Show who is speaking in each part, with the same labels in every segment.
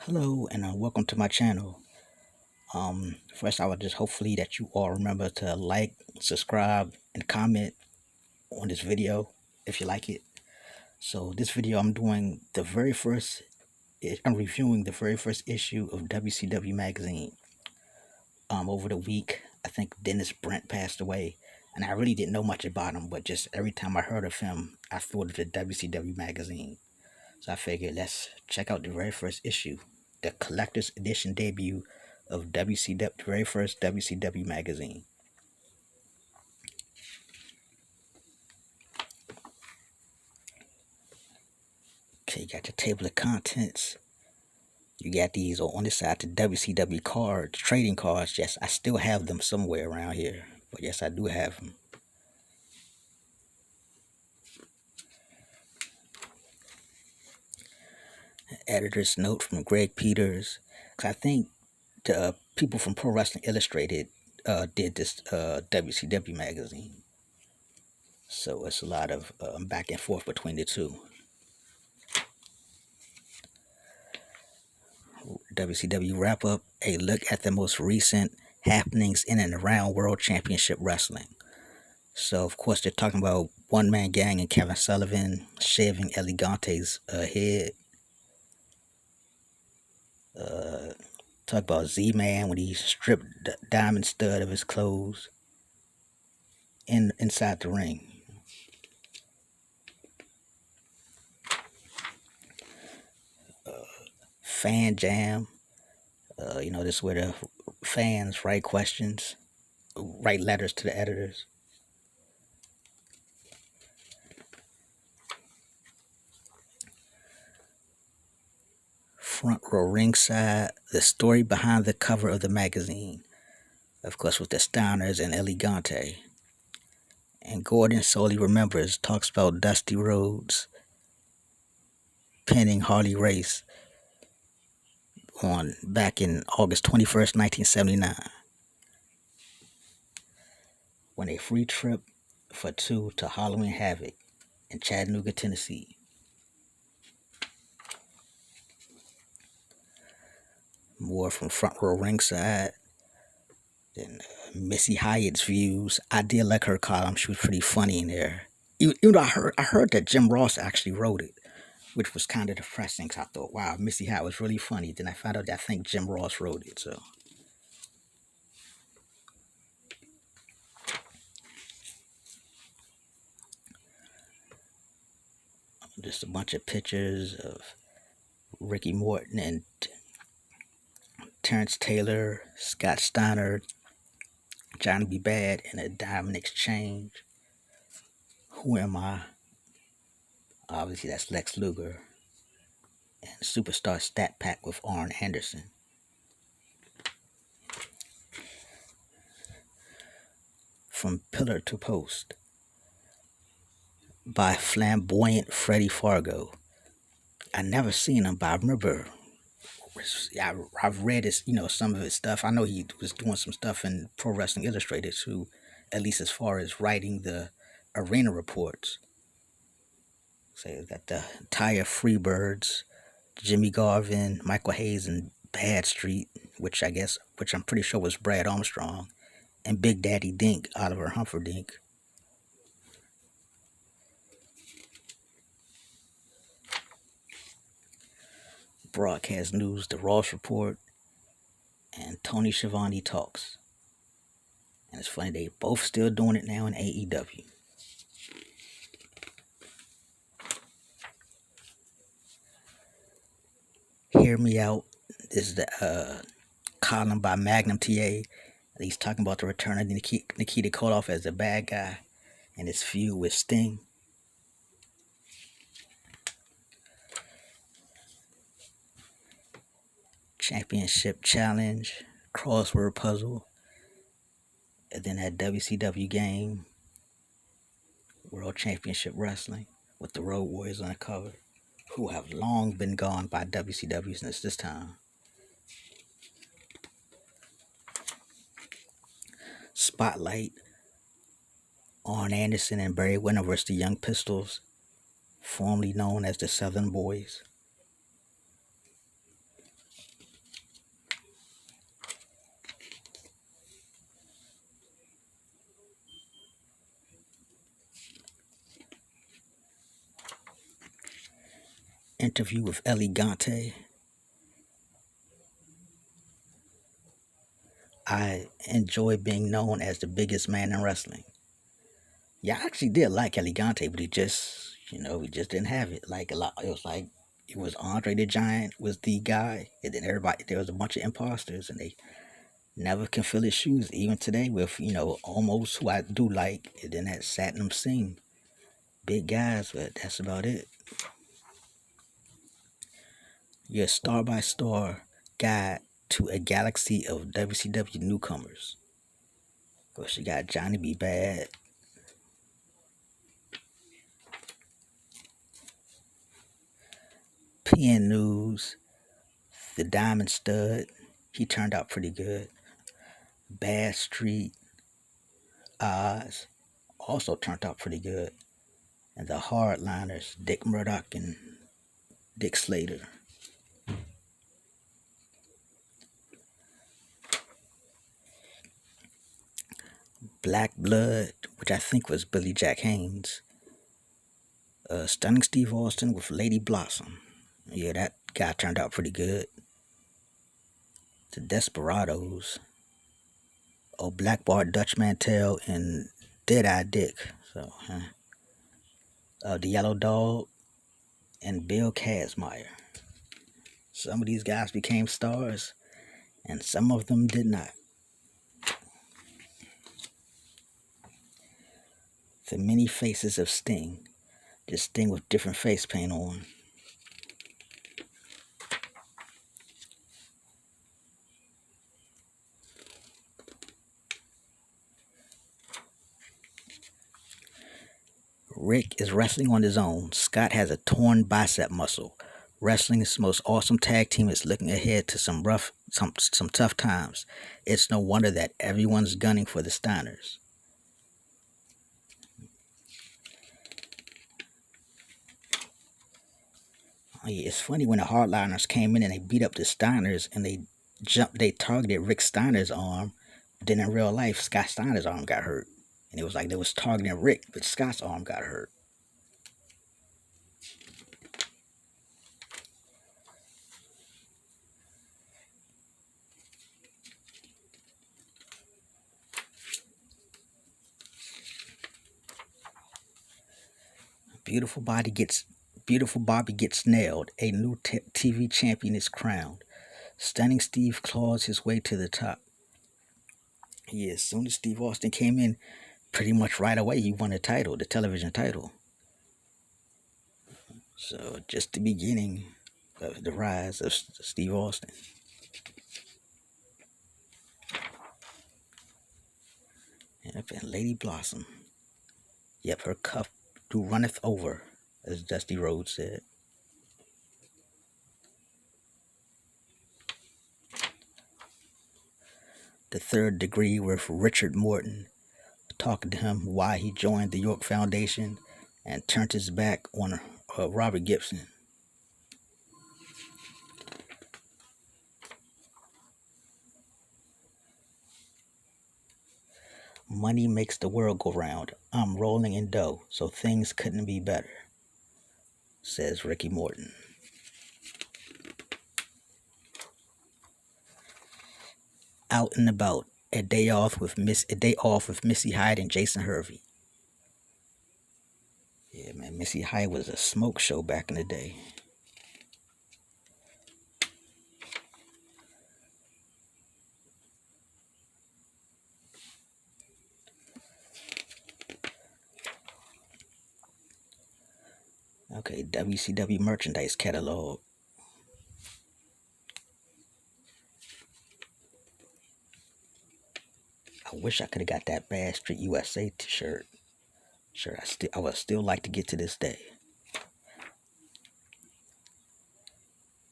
Speaker 1: Hello and welcome to my channel. First, I would just hopefully that you all remember to like, subscribe, and comment on this video if you like it. So this video, I'm reviewing the very first issue of WCW magazine. Over the week, I think Dennis Brent passed away, and I really didn't know much about him, but just every time I heard of him, I thought of the WCW magazine. So I figured let's check out the very first issue, the collector's edition debut of WCW, the very first WCW magazine. Okay, you got your table of contents. You got these on this side, the WCW cards, trading cards. Yes, I still have them somewhere around here, but yes, I do have them. Editor's note from Greg Peters. 'Cause I think the people from Pro Wrestling Illustrated did this WCW magazine. So it's a lot of back and forth between the two. WCW wrap up, a look at the most recent happenings in and around World Championship Wrestling. So, of course, they're talking about One Man Gang and Kevin Sullivan shaving Elegante's head. Uh, talk about Z Man when he stripped the Diamond Stud of his clothes inside the ring. Fan Jam. This is where the fans write questions, write letters to the editors. Front row ringside, the story behind the cover of the magazine. Of course, with the Steiners and Elegante. And Gordon solely remembers, talks about Dusty Rhodes pinning Harley Race on back in August 21st, 1979, when a free trip for two to Halloween Havoc in Chattanooga, Tennessee. More from front row ringside. Then Missy Hyatt's views. I did like her column. She was pretty funny in there. Even though I heard that Jim Ross actually wrote it, which was kind of depressing. Cause I thought, wow, Missy Hyatt was really funny. Then I found out that I think Jim Ross wrote it. So just a bunch of pictures of Ricky Morton and Terrence Taylor, Scott Steiner, Johnny B. Bad, and a Diamond Exchange. Who am I? Obviously, that's Lex Luger. And Superstar Stat Pack with Arn Anderson. From Pillar to Post by Flamboyant Freddie Fargo. I never seen him, but I remember I've read his, some of his stuff. I know he was doing some stuff in Pro Wrestling Illustrated too, at least as far as writing the arena reports. Say that the entire Freebirds, Jimmy Garvin, Michael Hayes, and Bad Street, which I'm pretty sure was Brad Armstrong, and Big Daddy Dink, Oliver Humperdinck. Broadcast News, The Ross Report, and Tony Schiavone Talks. And it's funny, they both still doing it now in AEW. Hear Me Out is the column by Magnum TA. He's talking about the return of Nikita Koloff as the bad guy and his feud with Sting. Championship Challenge, crossword puzzle, and then that WCW game, World Championship Wrestling, with the Road Warriors on the cover, who have long been gone by WCW since this time. Spotlight, Arn Anderson and Barry Windham versus the Young Pistols, formerly known as the Southern Boys. interview with Elegante. I enjoy being known as the biggest man in wrestling. Yeah, I actually did like Elegante, but he just didn't have it. Like a lot, it was Andre the Giant was the guy, and then everybody there was a bunch of imposters, and they never can fill his shoes. Even today, with almost who I do like, and then that Satnam Singh, big guys, but that's about it. Your star by star guide to a galaxy of WCW newcomers. Of course, you got Johnny B. Bad, PN News, the Diamond Stud. He turned out pretty good. Bad Street, Oz also turned out pretty good. And the Hardliners, Dick Murdoch and Dick Slater. Black Blood, which I think was Billy Jack Haynes. Stunning Steve Austin with Lady Blossom. Yeah, that guy turned out pretty good. The Desperados. Oh, Black Bart, Dutch Mantel, and Dead-Eye Dick. So, the Yellow Dog and Bill Kazmaier. Some of these guys became stars, and some of them did not. The many faces of Sting. Just Sting with different face paint on. Rick is wrestling on his own. Scott has a torn bicep muscle. Wrestling's most awesome tag team is looking ahead to some tough times. It's no wonder that everyone's gunning for the Steiners. Oh, yeah, it's funny when the Hardliners came in and they beat up the Steiners and they targeted Rick Steiner's arm. Then in real life, Scott Steiner's arm got hurt, and it was like they was targeting Rick, but Scott's arm got hurt. Beautiful body gets Beautiful Bobby gets nailed. A new TV champion is crowned. Stunning Steve claws his way to the top. Yeah, as soon as Steve Austin came in, pretty much right away he won the title, the television title. So just the beginning of the rise of Steve Austin. Yep, and Lady Blossom. Yep, her cup do runneth over, as Dusty Rhodes said. The Third Degree with Richard Morton, talking to him why he joined the York Foundation and turned his back on Robert Gibson. Money makes the world go round. I'm rolling in dough, so things couldn't be better, says Ricky Morton. Out and about, a day off with Missy Hyde and Jason Hervey. Yeah, man, Missy Hyde was a smoke show back in the day. Okay, WCW merchandise catalog. I wish I could have got that Bad Street USA t-shirt. Sure, I would still like to get to this day.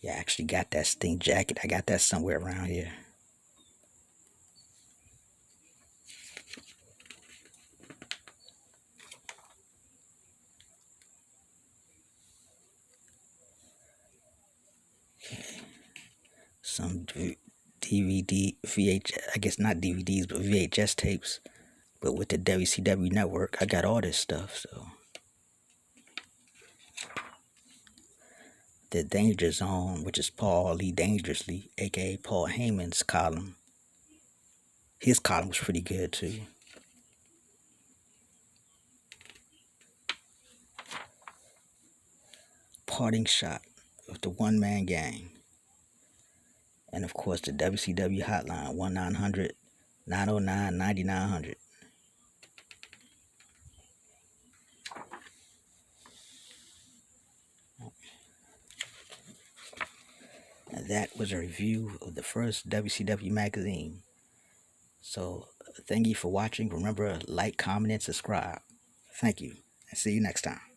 Speaker 1: Yeah, I actually got that Sting jacket. I got that somewhere around here. Some DVD, VHS, I guess not DVDs, but VHS tapes. But with the WCW network, I got all this stuff, so. The Danger Zone, which is Paul Lee Dangerously, aka Paul Heyman's column. His column was pretty good too. Parting Shot with the One Man Gang. And of course, the WCW hotline 1-900 909 9900. And that was a review of the first WCW magazine. So, thank you for watching. Remember, like, comment, and subscribe. Thank you, and see you next time.